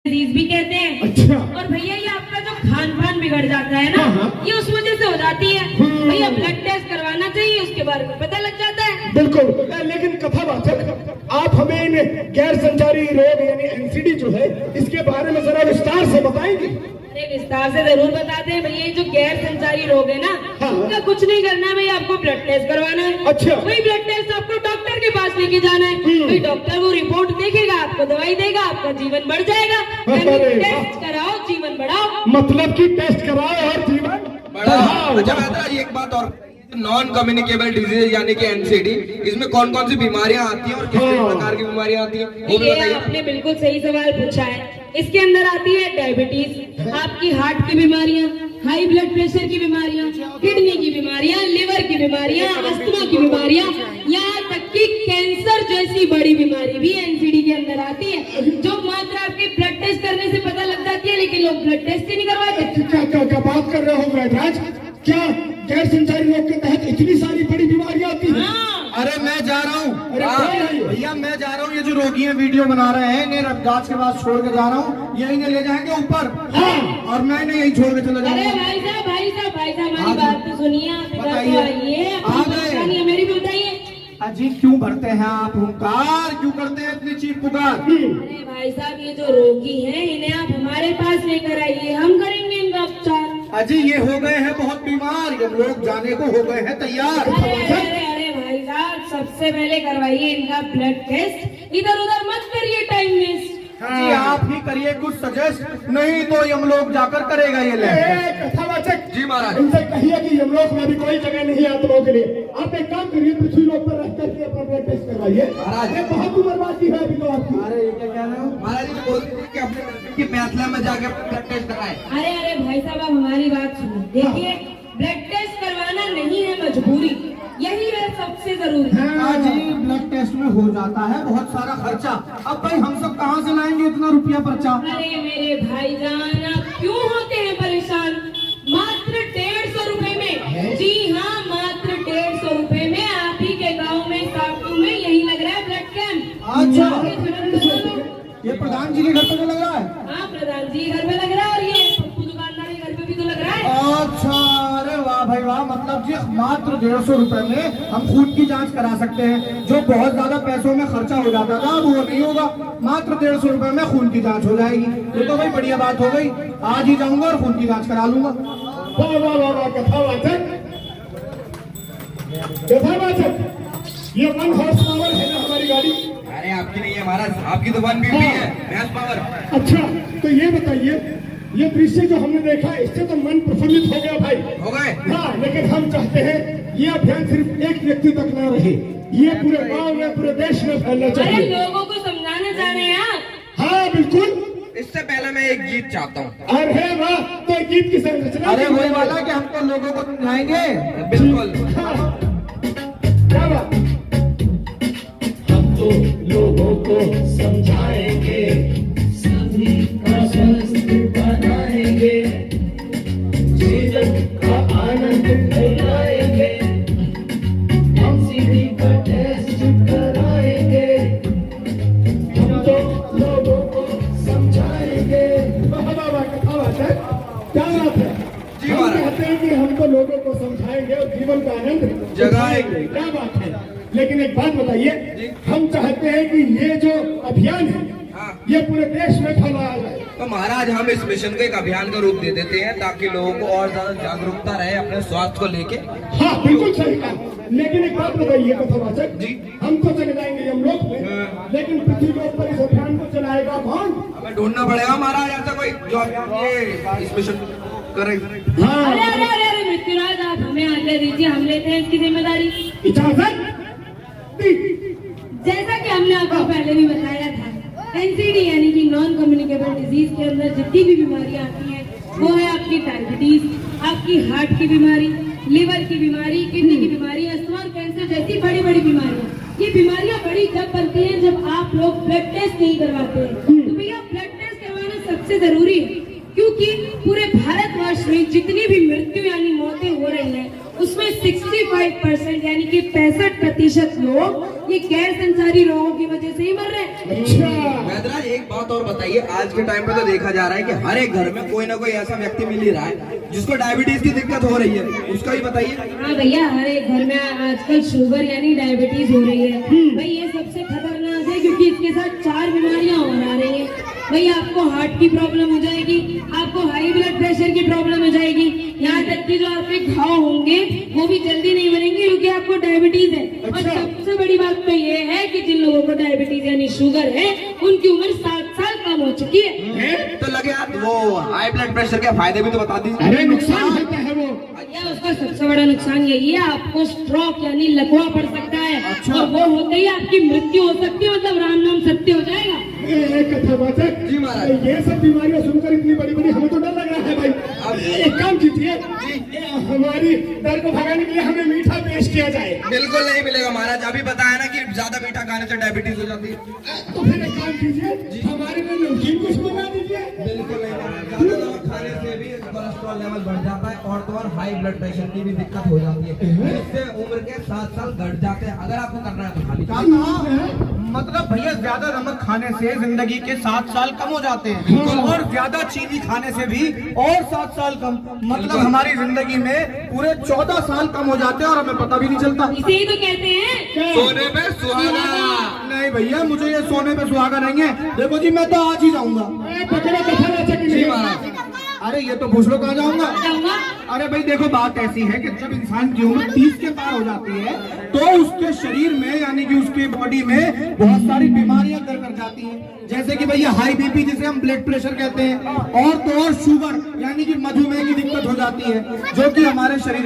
Disease भी कहते हैं। अच्छा। और भैया ये आपका जो खान पान बिगड़ जाता है ना, ये उस वजह से हो जाती है। भैया ब्लड टेस्ट करवाना चाहिए, उसके बारे में पता लग जाता है। बिल्कुल। लेकिन कथावाचक, आप हमें इन गैर संचारी रोग यानी एनसीडी जो है, इसके बारे में जरा विस्तार से बताएंगे? अरे विस्तार से जरूर बताते हैं भैया। ये जो गैर संचारी रोग है ना, इनका कुछ नहीं करना है भैया, आपको ब्लड टेस्ट करवाना है। अच्छा। वही ब्लड टेस्ट आपको डॉक्टर के पास लेके जाना है। वही डॉक्टर वो रिपोर्ट देखेगा, आपको दवाई देगा, आपका जीवन बढ़ जाएगा। टेस्ट कराओ, जीवन बढ़ाओ। मतलब कि टेस्ट कराओ और जीवन बढ़ाओ। अच्छा बेहतर एक बात और, नॉन कम्युनिकेबल डिजीज यानी कि एनसीडी, इसमें कौन कौन सी बीमारियां आती हैं और किस प्रकार की बीमारियां आती हैं, वो भी ये बताइए। आपने बिल्कुल सही सवाल पूछा है। इसके अंदर आती है डायबिटीज, आपकी हार्ट की बीमारियां, हाई ब्लड प्रेशर की बीमारियां, किडनी की बीमारियां, लिवर की बीमारियां, अस्थमा की बीमारियां, यहाँ तक कि कैंसर जैसी बड़ी बीमारी भी एनसीडी के अंदर आती है, जो मात्र आपके ब्लड टेस्ट करने से पता लग जाती है। लेकिन लोग ब्लड टेस्ट ही नहीं करवाते। क्या बात कर रहे हो वैदराज? क्या गैर संचारी रोग के तहत इतनी सारी बड़ी बीमारियां आती हैं? अरे मैं जा रहा हूँ भैया, मैं जा रहा हूँ। ये जो रोगी हैं वीडियो बना रहे हैं, इन्हें रफ्तार के बाद छोड़ के जा रहा हूँ। ये इन्हें ले जाएंगे ऊपर, और मैं इन्हें यहीं छोड़ के चला अरे जाऊंगा। भाई साहब हमारी बात तो सुनिए। आप इधर तो आइए, अपनी परेशानी है मेरी भी बताइए। अजी क्यों भरते हैं आप हुंकार, क्यों करते हैं इतनी चीख पुकार? अरे भाई साहब, ये जो रोगी हैं, इन्हें आप हमारे पास लेकर आइए, हम करेंगे इनका उपचार। अजी ये हो गए हैं बहुत बीमार, ये लोग जाने को हो गए हैं तैयार। अरे भाई साहब, सबसे पहले करवाइए इनका ब्लड टेस्ट, इधर उधर मत करिए टाइम वेस्ट। जी आप ही करिए कुछ सजेस्ट, नहीं तो हम लोग जाकर करेगा ये लैब। कथावाचक जी महाराज। इनसे कहिए कि यमलोक में भी कोई जगह नहीं है आत्माओं के लिए। आप एक काम करिए, पृथ्वी लोक पर रह करके अपना ब्लड टेस्ट करवाइए। महाराज। ये बहुत उम्र बाकी है अभी तो आपकी। अरे ये क्या कह रहे हो? महाराज जी बोलते थे कि अपने लड़के की पैथला में जाके ब्लड टेस्ट कराएं। अरे भाई साहब, आप हमारी बात सुनो। देखिए, ब्लड टेस्ट करवाना नहीं है मजबूरी, यही है सबसे जरूरी। हाँ जी, ब्लड टेस्ट में हो जाता है बहुत सारा खर्चा। अब भाई हम सब कहाँ से लाएंगे इतना रुपया पर्चा? अरे मेरे भाईजान, आप क्यों होते हैं परेशान? मात्र 150 रुपए में, जी हाँ, मात्र 150 रुपए में आप ही के गांव में साकू में यही लग रहा है ब्लड कैंप। अच्छा, ये प्रधान जी के घर पे तो लग रहा है? हाँ, प्रधान जी घर पे लग रहा है, और ये पप्पू दुकानदार के घर पे भी तो लग रहा है। अच्छा, अरे वाह भाई वाह। मतलब जी मात्र 150 रुपए में हम खून की जांच करा सकते हैं, जो बहुत ज्यादा पैसों में खर्चा हो जाता था वो नहीं होगा। मात्र 150 रुपए में खून की जांच हो जाएगी। ये तो भाई बढ़िया बात हो गई, आज ही जाऊंगा और खून की जांच करा लूंगा। वाह वाह वाह वाह, कथावाचक, ये 1 हॉर्स पावर है ना हमारी गाड़ी? अरे आपकी नहीं है महाराज, आपकी तो 1 BP है, भैंस पावर। अच्छा, तो ये बताइए, ये दृश्य जो हमने देखा, इससे तो मन प्रफुल्लित हो गया भाई। हो गए? हाँ, लेकिन हम चाहते हैं ये अभियान सिर्फ एक व्यक्ति तक न रहे, ये पूरे गांव में, पूरे देश में फैलना अरे चाहिए। लोगों को समझाना चाह रहे हैं आप? हाँ बिल्कुल। इससे पहले मैं एक गीत चाहता हूँ। अरे वाह, तो गीत की संरचना अरे वही वाला कि हम तो लोगों को समझाएंगे। बिल्कुल। हाँ, क्या बात? हम तो लोगों को समझाएंगे, सभी का स्वस्थ बनाएंगे, जीवन का आनंद दिलाएंगे, हम सीधी का टेस्ट कराएंगे, हम तो लोगों को समझाएंगे। वाह वाह वाह, क्या बात है, क्या बात है। जी हम महाराज। कहते हैं कि हम तो लोगों को समझाएंगे और जीवन का आनंद जगाएंगे। क्या बात है। लेकिन एक बात बताइए, हम चाहते हैं कि ये जो अभियान है, ये पूरे देश में फैलाया जाए। तो महाराज हम इस मिशन को एक अभियान का रूप दे देते हैं, ताकि लोगों को और ज्यादा जागरूकता रहे अपने स्वास्थ्य को लेके। हाँ बिल्कुल सही कहा। लेकिन एक बात बताइए कथावाचक जी, हम तो चले जाएंगे यमलोक में, लेकिन पृथ्वी लोक पर इस अभियान को चलाएगा कौन? हमें ढूंढना पड़ेगा महाराज ऐसा कोई जो ये इस मिशन करे। हाँ, अरे अरे अरे अरे मृत्युराज, आप हमें आज्ञा दीजिए, हम लेते हैं इसकी जिम्मेदारी। इजाजत दी। जैसा कि हमने आपको पहले भी बताया था, एनसीडी यानी कि नॉन कम्युनिकेबल डिजीज के अंदर जितनी भी बीमारियां आती हैं, वो है आपकी डायबिटीज, आपकी हार्ट की बीमारी, लिवर की बीमारी, किडनी की बीमारी, अस्थमा और कैंसर जैसी बड़ी बड़ी बीमारियां। ये बीमारियां बड़ी जब बनती हैं जब आप लोग ब्लड टेस्ट नहीं करवाते हैं। तो भैया ब्लड टेस्ट करवाना सबसे जरूरी है, क्योंकि पूरे भारतवर्ष में जितनी भी मृत्यु यानी मौतें हो रही हैं, उसमें 65% यानी कि 65% लोग ये गैर संसारी रोगों की वजह से ही मर रहे हैं। अच्छा वैद्यराज एक बात और बताइए, आज के टाइम पे तो देखा जा रहा है कि हर एक घर में कोई ना कोई ऐसा व्यक्ति मिल ही रहा है जिसको डायबिटीज की दिक्कत हो रही है, उसका ही बताइए। हाँ भैया, हर एक घर में आजकल शुगर यानी डायबिटीज हो रही है। भाई ये सबसे खतरनाक है क्योंकि इसके साथ 4 बीमारियां और आ रही हैं। भाई आपको हार्ट की प्रॉब्लम हो जाएगी, आपको हाई ब्लड प्रेशर की प्रॉब्लम हो जाएगी, यहाँ तक कि जो आपके घाव होंगे वो भी जल्दी नहीं बनेंगे क्योंकि आपको डायबिटीज है। और सबसे बड़ी बात तो ये है कि जिन लोगों को डायबिटीज यानी शुगर है उनकी उम्र 7 साल कम हो चुकी है। तो लगे आप वो हाई ब्लड प्रेशर के फायदे भी तो बता दीजिए। अरे नुकसान होता है वो। या उसका सबसे बड़ा नुकसान यही है, आपको स्ट्रोक यानी लकवा पड़ सकता है। और वो होते ही आपकी मृत्यु हो सकती है, मतलब राम नाम सत्य हो जाएगा। कथावाचक जी महाराज। ये सब बीमारियां सुनकर इतनी बड़ी बड़ी हमें तो डर लग रहा है भाई। अब एक काम कीजिए, हमारी डर को भगाने के लिए हमें मीठा पेश किया जाए। बिल्कुल नहीं मिलेगा महाराज, अभी बताया ना कि ज्यादा मीठा खाने से डायबिटीज हो जाती है। तो फिर एक काम कीजिए, हमारे लिए नमकीन कुछ मंगा दीजिए। बिल्कुल नहीं महाराज, ज्यादा नमक खाने से भी कोलेस्ट्रॉल लेवल बढ़ जाता है और तो और हाई ब्लड प्रेशर की भी दिक्कत हो जाती है, जिससे उम्र के 7 साल घट जाते हैं। अगर आपको करना है तो खा लीजिए। मतलब भैया ज्यादा नमक खाने से जिंदगी के 7 साल कम हो जाते हैं और ज्यादा चीनी खाने से भी और 7 साल कम, मतलब हमारी जिंदगी में पूरे 14 साल कम हो जाते हैं और हमें पता भी नहीं चलता। इसे ही तो कहते हैं सोने पे सुहागा। नहीं भैया, मुझे ये सोने पे सुहागा नहीं है। देखो जी, मैं तो आज ही जाऊंगा। पकड़ो कथावाचक जी नहीं। महाराज। अरे ये तो पूछ लो कहाँ जाऊंगा। जाऊंगा। अरे भाई देखो, बात ऐसी है कि जब इंसान की उम्र 30 के पार हो जाती है तो उसके शरीर में यानी कि उसके बॉडी में बहुत सारी बीमारियां कर जाती हैं, जैसे कि भैया हाई बीपी जिसे हम ब्लड प्रेशर कहते हैं, और तो और शुगर यानी कि मधुमेह की दिक्कत हो जाती है, जो कि हमारे शरीर